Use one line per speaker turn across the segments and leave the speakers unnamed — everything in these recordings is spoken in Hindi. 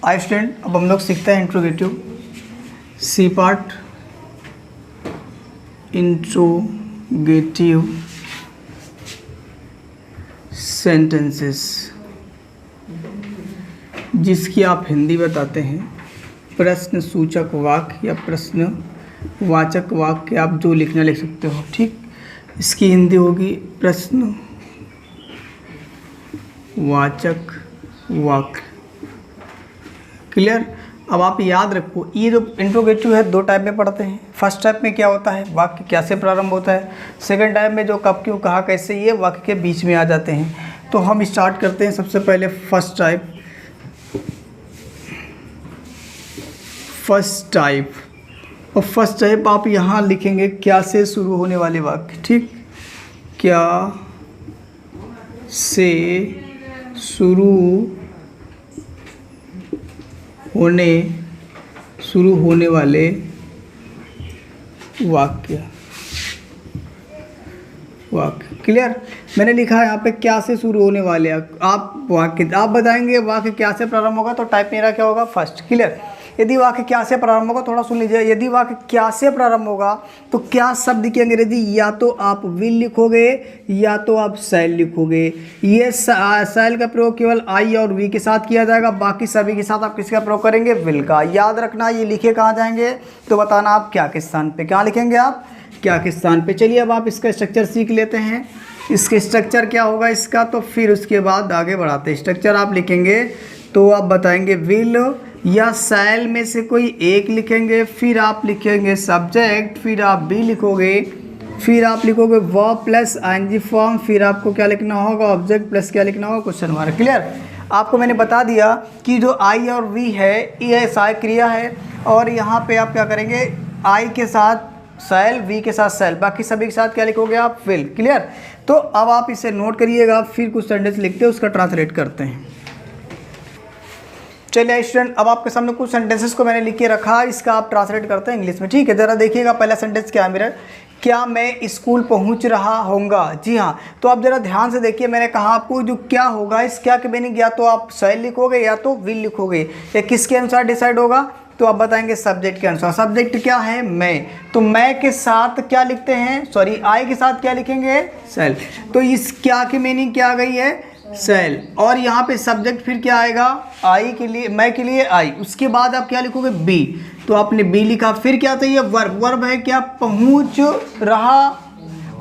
आई स्टूडेंट, अब हम लोग सीखते हैं interrogative C part. Interrogative sentences, जिसकी आप हिंदी बताते हैं प्रश्न सूचक वाक्य या प्रश्नवाचक वाक्य, आप जो लिखना लिख सकते हो। ठीक, इसकी हिंदी होगी प्रश्न वाचक वाक्य। क्लियर। अब आप याद रखो, ये जो इंट्रोगेटिव है दो टाइप में पढ़ते हैं। फर्स्ट टाइप में क्या होता है, वाक्य क्या से प्रारंभ होता है। सेकंड टाइप में जो कब क्यों कहा कैसे, ये वाक्य के बीच में आ जाते हैं। तो हम स्टार्ट करते हैं सबसे पहले फर्स्ट टाइप। और फर्स्ट टाइप आप यहाँ लिखेंगे क्या से शुरू होने वाले वाक्य। ठीक, क्या से शुरू होने वाले वाक्य। क्लियर। मैंने लिखा है यहाँ पे क्या से शुरू होने वाले, आप वाक्य आप बताएंगे वाक्य क्या से प्रारंभ होगा, तो टाइप मेरा क्या होगा फर्स्ट। क्लियर। यदि वाक्य क्या से प्रारंभ होगा, थोड़ा सुन लीजिए, यदि वाक्य क्या से प्रारंभ होगा तो क्या शब्द की अंग्रेजी या तो आप विल लिखोगे या तो आप शैल लिखोगे। ये शैल का प्रयोग केवल आई और वी के साथ किया जाएगा, बाकी सभी के साथ आप किसका प्रयोग करेंगे, विल का। याद रखना, ये लिखे कहाँ जाएंगे तो बताना आप क्या किस स्थान पे, क्या लिखेंगे आप क्या किस स्थान पे। चलिए अब आप इसका स्ट्रक्चर सीख लेते हैं। इसके स्ट्रक्चर क्या होगा इसका, तो फिर उसके बाद आगे बढ़ाते हैं। स्ट्रक्चर आप लिखेंगे तो आप बताएंगे विल या शैल में से कोई एक लिखेंगे, फिर आप लिखेंगे सब्जेक्ट, फिर आप बी लिखोगे, फिर आप लिखोगे वर्ब प्लस आईएनजी फॉर्म, फिर आपको क्या लिखना होगा, ऑब्जेक्ट प्लस क्या लिखना होगा, क्वेश्चन मार्क। क्लियर। आपको मैंने बता दिया कि जो आई और वी है ये सहायक क्रिया है, और यहाँ पे आप क्या करेंगे, आई के साथ शैल, वी के साथ शैल, बाकी सभी के साथ क्या लिखोगे आप, विल। क्लियर। तो अब आप इसे नोट करिएगा, फिर कुछ सेंटेंस लिखते हैं उसका ट्रांसलेट करते हैं। चलिए स्टूडेंट, अब आपके सामने कुछ सेंटेंसेस को मैंने लिख के रखा, इसका आप ट्रांसलेट करते हैं इंग्लिश में। ठीक है, ज़रा देखिएगा पहला सेंटेंस क्या है मेरा, क्या मैं स्कूल पहुंच रहा होऊंगा। जी हाँ, तो आप ज़रा ध्यान से देखिए, मैंने कहा आपको जो क्या होगा, इस क्या के मीनिंग या तो आप शैल लिखोगे या तो विल लिखोगे। ये किसके अनुसार डिसाइड होगा, तो आप बताएंगे सब्जेक्ट के अनुसार। सब्जेक्ट क्या है, मैं, तो मैं के साथ क्या लिखते हैं, सॉरी आई के साथ क्या लिखेंगे, शैल। तो इस क्या की मीनिंग क्या आ गई है, शैल। और यहाँ पे सब्जेक्ट फिर क्या आएगा, आई के लिए, मैं के लिए आई। उसके बाद आप क्या लिखोगे, बी, तो आपने बी लिखा। फिर क्या चाहिए, वर्ब। वर्ब है क्या, पहुँच रहा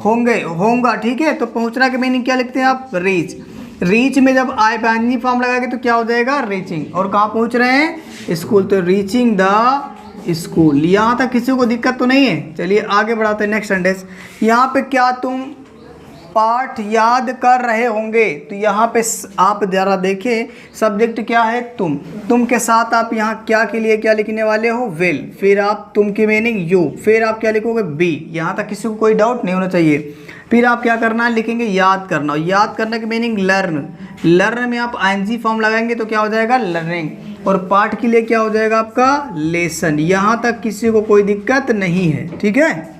होगा। ठीक है, तो पहुँचना के मीनिंग क्या लिखते हैं आप, रीच। रीच में जब आई आईएनजी फॉर्म लगाएंगे तो क्या हो जाएगा, रीचिंग। और कहाँ पहुँच रहे हैं, स्कूल, तो रीचिंग द स्कूल। यहाँ तक किसी को दिक्कत तो नहीं है। चलिए आगे बढ़ाते हैं नेक्स्ट सेंटेंस। यहाँ पे क्या तुम पाठ याद कर रहे होंगे, तो यहाँ पे आप ज़रा देखें, सब्जेक्ट क्या है, तुम के साथ आप यहाँ क्या के लिए क्या लिखने वाले हो, विल। फिर आप तुम की मीनिंग यू, फिर आप क्या लिखोगे, बी। यहाँ तक किसी को कोई डाउट नहीं होना चाहिए। फिर आप क्या करना है, लिखेंगे याद करना। याद करने की मीनिंग लर्न। लर्न में आप आईएनजी फॉर्म लगाएंगे तो क्या हो जाएगा, लर्निंग। और पाठ के लिए क्या हो जाएगा आपका, लेसन। यहाँ तक किसी को कोई दिक्कत नहीं है। ठीक है।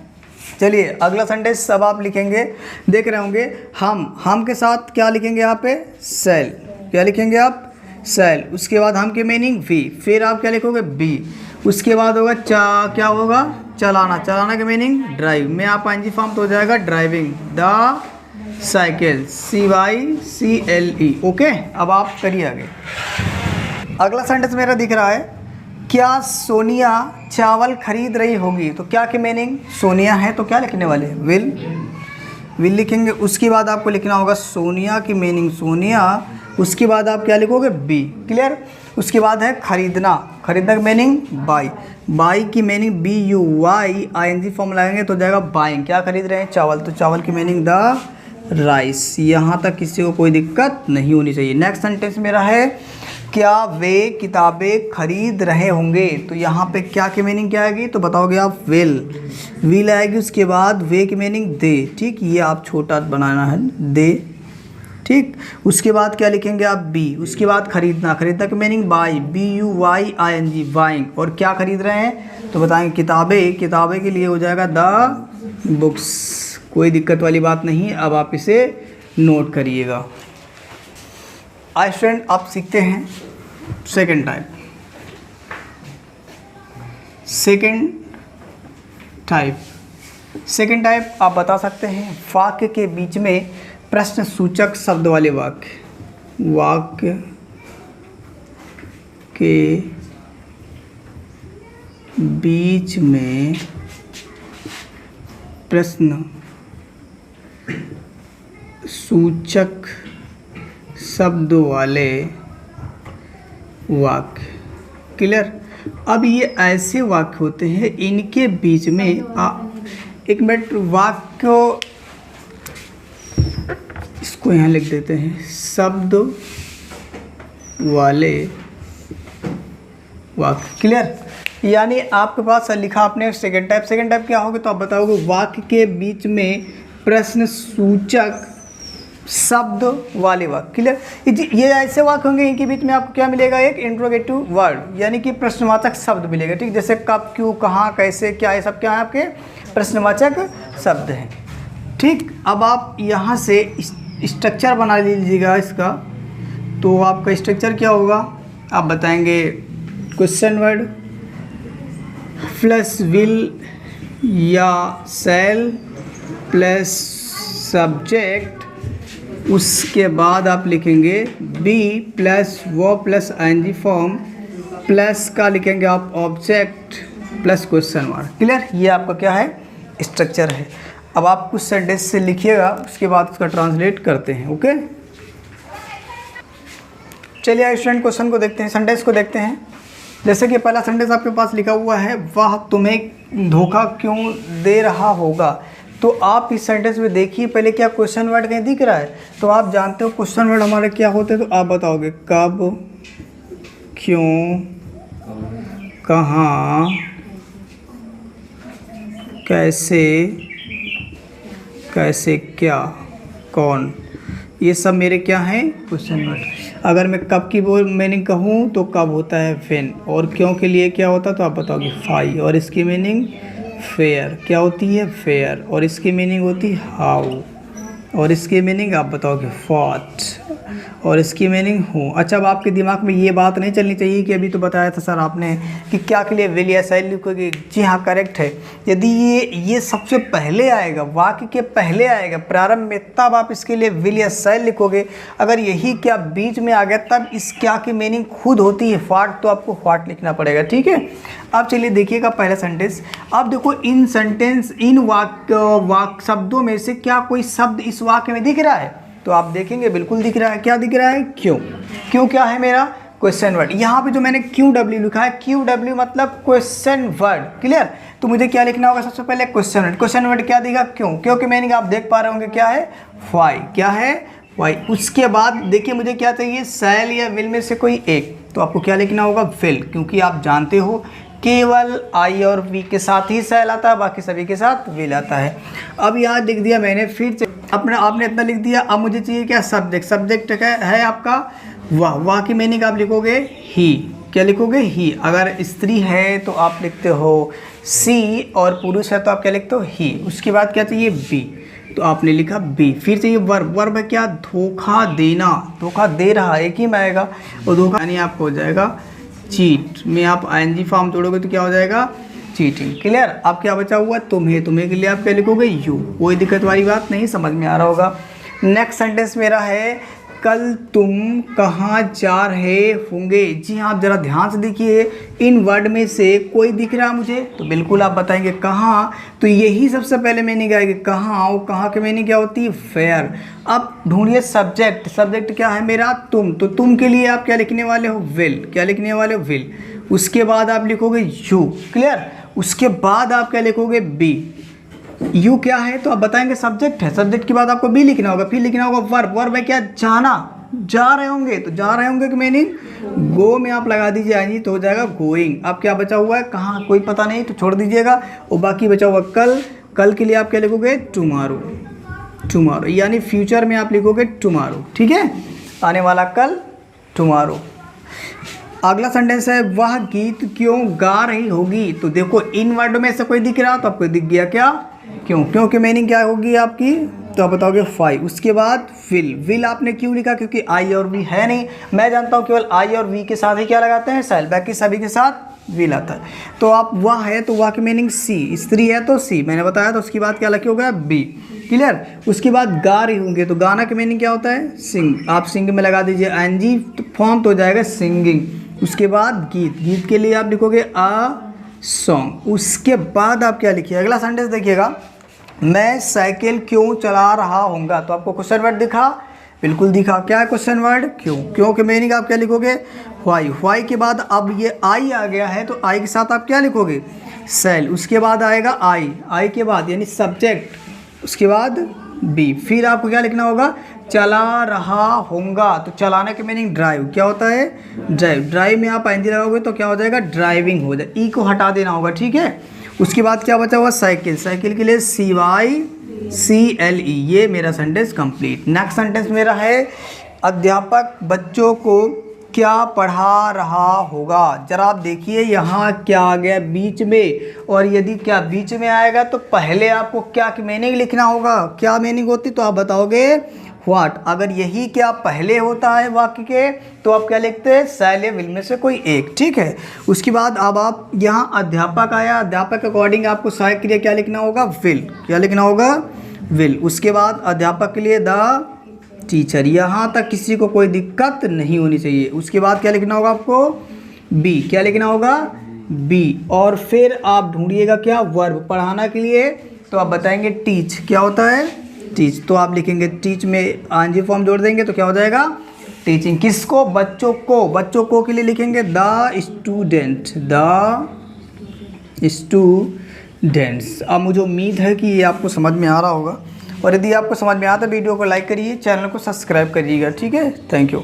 चलिए अगला सेंटेंस सब आप लिखेंगे, देख रहे होंगे, हम के साथ क्या लिखेंगे यहाँ पे, शैल। क्या लिखेंगे आप, शैल। उसके बाद हम की मीनिंग वी, फिर आप क्या लिखोगे, बी। उसके बाद होगा क्या होगा, चलाना। चलाना की मीनिंग ड्राइव, में आप आईएनजी फॉर्म तो हो जाएगा driving the cycle, CYCLE। Okay, अब आप करिए आगे। अगला सेंटेंस मेरा दिख रहा है, क्या सोनिया चावल खरीद रही होगी, तो क्या की मीनिंग, सोनिया है तो क्या लिखने वाले, विल लिखेंगे। उसके बाद आपको लिखना होगा सोनिया की मीनिंग सोनिया, उसके बाद आप क्या लिखोगे, बी। क्लियर। उसके बाद है खरीदना। खरीदना की मीनिंग बाई। बाई की मीनिंग BUY, आईएनजी फॉर्म लगाएंगे तो जाएगा बाइंग। क्या खरीद रहे हैं, चावल, तो चावल की मीनिंग द राइस। यहाँ तक किसी को कोई दिक्कत नहीं होनी चाहिए। नेक्स्ट सेंटेंस मेरा है, क्या वे किताबें खरीद रहे होंगे, तो यहाँ पे क्या की मीनिंग क्या आएगी, तो बताओगे आप विल आएगी। उसके बाद वे की मीनिंग दे। ठीक, ये आप छोटा बनाना है, दे। ठीक, उसके बाद क्या लिखेंगे आप, बी। उसके बाद खरीदना। खरीदना की मीनिंग बाई, BUYING, बाइंग। और क्या खरीद रहे हैं, तो बताएंगे किताबें। किताबें के लिए हो जाएगा द बुक्स। कोई दिक्कत वाली बात नहीं। अब आप इसे नोट करिएगा। आई स्टूडेंट, आप सीखते हैं सेकेंड टाइप। सेकंड टाइप आप बता सकते हैं वाक्य के बीच में प्रश्न सूचक शब्द वाले वाक्य के बीच में प्रश्न सूचक शब्द वाले वाक्य। क्लियर। अब ये ऐसे वाक्य होते हैं, इनके बीच में एक मिनट, वाक्य इसको यहाँ लिख देते हैं, शब्द वाले वाक्य। क्लियर। यानी आपके पास लिखा आपने सेकंड टाइप क्या होगा, तो आप बताओगे वाक्य के बीच में प्रश्न सूचक शब्द वाले वाक्य। क्लियर। ये ऐसे वाक्य होंगे, इनके बीच में आपको क्या मिलेगा, एक इंट्रोगेटिव वर्ड यानी कि प्रश्नवाचक शब्द मिलेगा। ठीक, जैसे कब, क्यों, कहाँ, कैसे, क्या, ये सब क्या है आपके प्रश्नवाचक शब्द हैं। ठीक। अब आप यहाँ से स्ट्रक्चर बना लीजिएगा इसका। तो आपका स्ट्रक्चर क्या होगा, आप बताएंगे क्वेश्चन वर्ड प्लस विल या सेल प्लस सब्जेक्ट, उसके बाद आप लिखेंगे बी प्लस वो प्लस आईएनजी फॉर्म प्लस का लिखेंगे आप object plus question mark. Clear. ये आपका क्या है, स्ट्रक्चर है। अब आप कुछ सेंटेंस से लिखिएगा, उसके बाद उसका ट्रांसलेट करते हैं। ओके, चलिए स्टूडेंट क्वेश्चन को देखते हैं, सेंटेंस को देखते हैं। जैसे कि पहला सेंटेंस आपके पास लिखा हुआ है, वह तुम्हें धोखा क्यों दे रहा होगा। तो आप इस सेंटेंस में देखिए पहले, क्या क्वेश्चन वर्ड कहीं दिख रहा है, तो आप जानते हो क्वेश्चन वर्ड हमारे क्या होते हैं। तो आप बताओगे कब, क्यों, कहाँ, कैसे, क्या, कौन, ये सब मेरे क्या हैं, क्वेश्चन वर्ड। अगर मैं कब की मीनिंग कहूँ तो कब होता है व्हेन, और क्यों के लिए क्या होता है तो आप बताओगे फाई, और इसकी मीनिंग फेयर, क्या होती है फेयर, और इसकी मीनिंग होती है हाउ, और इसकी मीनिंग आप बताओगे व्हाट, और इसकी मीनिंग हूँ। अच्छा, अब आपके दिमाग में ये बात नहीं चलनी चाहिए कि अभी तो बताया था सर आपने कि क्या के लिए विल या सेल लिखोगे। जी हाँ, करेक्ट है। यदि ये सबसे पहले आएगा, वाक्य के पहले आएगा प्रारंभ में, तब आप इसके लिए विल या सेल लिखोगे। अगर यही क्या बीच में आ गया, तब इस क्या की मीनिंग खुद होती है व्हाट, तो आपको व्हाट लिखना पड़ेगा। ठीक है। अब चलिए देखिएगा पहला सेंटेंस। अब देखो इन सेंटेंस, इन वाक्य शब्दों में से क्या कोई शब्द इस वाक्य में दिख रहा है, तो आप देखेंगे बिल्कुल दिख रहा है। क्या दिख रहा है, क्यों क्या है मेरा क्वेश्चन वर्ड। यहाँ पे जो मैंने QW लिखा है, QW मतलब क्वेश्चन वर्ड। क्लियर। तो मुझे क्या लिखना होगा, सबसे पहले क्वेश्चन वर्ड क्या दिखा, क्यों के मीनिंग आप देख पा रहे होंगे क्या है, वाई, क्या है वाई। उसके बाद देखिए मुझे क्या चाहिए, सेल या विल में से कोई एक, तो आपको क्या लिखना होगा विल, क्योंकि आप जानते हो केवल आई और वी के साथ ही सेल आता है, बाकी सभी के साथ विल आता है। अब यहाँ लिख दिया मैंने, फिर से आपने इतना लिख दिया। अब मुझे चाहिए क्या, सब्जेक्ट है आपका वाह की मीनिंग आप लिखोगे ही, क्या लिखोगे ही। अगर स्त्री है तो आप लिखते हो सी, और पुरुष है तो आप क्या लिखते हो ही। उसके बाद क्या चाहिए, बी, तो आपने लिखा बी। फिर चाहिए वर्ब है क्या, धोखा देना, धोखा दे रहा, एक ही में आएगा, और धोखा यानी आपको हो जाएगा चीट में आप आईएनजी फॉर्म जोड़ोगे तो क्या हो जाएगा, चीटिंग। क्लियर। अब क्या बचा हुआ, तुम्हें के लिए आप क्या लिखोगे, यू। कोई दिक्कत वाली बात नहीं, समझ में आ रहा होगा। नेक्स्ट सेंटेंस मेरा है, कल तुम कहाँ जा रहे होंगे। जी हाँ, आप जरा ध्यान से देखिए, इन वर्ड में से कोई दिख रहा है मुझे, तो बिल्कुल आप बताएंगे कहाँ। तो यही सबसे पहले मीनिंग आएगी कहाँ, और कहाँ की मीनिंग क्या होती है, फेयर। अब ढूंढिए सब्जेक्ट क्या है मेरा, तुम। तो तुम के लिए आप क्या लिखने वाले हो, विल, क्या लिखने वाले हो, विल। उसके बाद आप लिखोगे यू। क्लियर। उसके बाद आप क्या लिखोगे, बी। यू क्या है, तो आप बताएंगे सब्जेक्ट है, सब्जेक्ट के बाद आपको बी लिखना होगा, फिर लिखना होगा वर्ब है क्या, जाना, जा रहे होंगे, तो जा रहे होंगे की मीनिंग गो में आप लगा दीजिए आएंगी तो हो जाएगा गोइंग। अब क्या बचा हुआ है, कहाँ, कोई पता नहीं, तो छोड़ दीजिएगा। और बाकी बचा हुआ कल के लिए आप क्या लिखोगे, टुमारो, यानी फ्यूचर में आप लिखोगे टुमारो। ठीक है, आने वाला कल, टुमारो। अगला सेंटेंस है, वह गीत क्यों गा रही होगी। तो देखो इन वर्ड में से कोई दिख रहा, तो आपको दिख गया क्या, क्यों की मीनिंग क्या होगी आपकी, तो आप बताओगे फाइव। उसके बाद विल आपने क्यों लिखा, क्योंकि आई और वी है नहीं। मैं जानता हूँ केवल आई और वी के साथ ही क्या लगाते हैं, सेल, बाकी सभी के साथ विल आता है। तो आप वह है तो वह की मीनिंग सी, स्त्री है तो सी मैंने बताया। तो उसके बाद क्या लिखे होगा बी, क्लियर। उसके बाद गा रही होंगे तो गाना की मीनिंग क्या होता है सिंग, आप सिंग में लगा दीजिए एनजी तो फॉर्म तो हो जाएगा सिंगिंग। उसके बाद गीत, गीत के लिए आप लिखोगे अ सॉन्ग। उसके बाद आप क्या लिखिए अगला सेंटेंस देखिएगा, मैं साइकिल क्यों चला रहा हूँगा। तो आपको क्वेश्चन वर्ड दिखा, बिल्कुल दिखा। क्या है क्वेश्चन वर्ड क्यों, क्यों के मीनिंग आप क्या लिखोगे व्हाई। व्हाई के बाद अब ये आई आ गया है तो आई के साथ आप क्या लिखोगे सेल। उसके बाद आएगा आई, आई के बाद यानी सब्जेक्ट, उसके बाद बी, फिर आपको क्या लिखना होगा चला रहा होगा। तो चलाने के मीनिंग ड्राइव, क्या होता है ड्राइव। ड्राइव में आप एनजी लगाओगे तो क्या हो जाएगा ड्राइविंग हो जाए, ई को हटा देना होगा, ठीक है। उसके बाद क्या बचा हुआ साइकिल, साइकिल के लिए CYCLE। ये मेरा सेंटेंस कंप्लीट। नेक्स्ट सेंटेंस मेरा है अध्यापक बच्चों को क्या पढ़ा रहा होगा। जरा आप देखिए यहाँ क्या आ गया बीच में, और यदि क्या बीच में आएगा तो पहले आपको क्या की मीनिंग लिखना होगा। क्या मीनिंग होती तो आप बताओगे व्हाट। अगर यही क्या पहले होता है वाक्य के तो आप क्या लिखते हैं शैल या विल में से कोई एक, ठीक है। उसके बाद अब आप यहाँ अध्यापक आया, अध्यापक के अकॉर्डिंग आपको सहायक के लिए क्या लिखना होगा विल, क्या लिखना होगा विल। उसके बाद अध्यापक के लिए द टीचर, यहाँ तक किसी को कोई दिक्कत नहीं होनी चाहिए। उसके बाद क्या लिखना होगा आपको बी, क्या लिखना होगा बी। और फिर आप ढूंढिएगा क्या वर्ब पढ़ाना के लिए, तो आप बताएंगे टीच, क्या होता है टीच। तो आप लिखेंगे टीच में आंजी फॉर्म जोड़ देंगे तो क्या हो जाएगा टीचिंग। किसको बच्चों को, बच्चों को के लिए लिखेंगे द स्टूडेंट, द स्टूडेंट्स। अब मुझे उम्मीद है कि ये आपको समझ में आ रहा होगा, और यदि आपको समझ में आता है वीडियो को लाइक करिए, चैनल को सब्सक्राइब करिएगा, ठीक है। Thank you.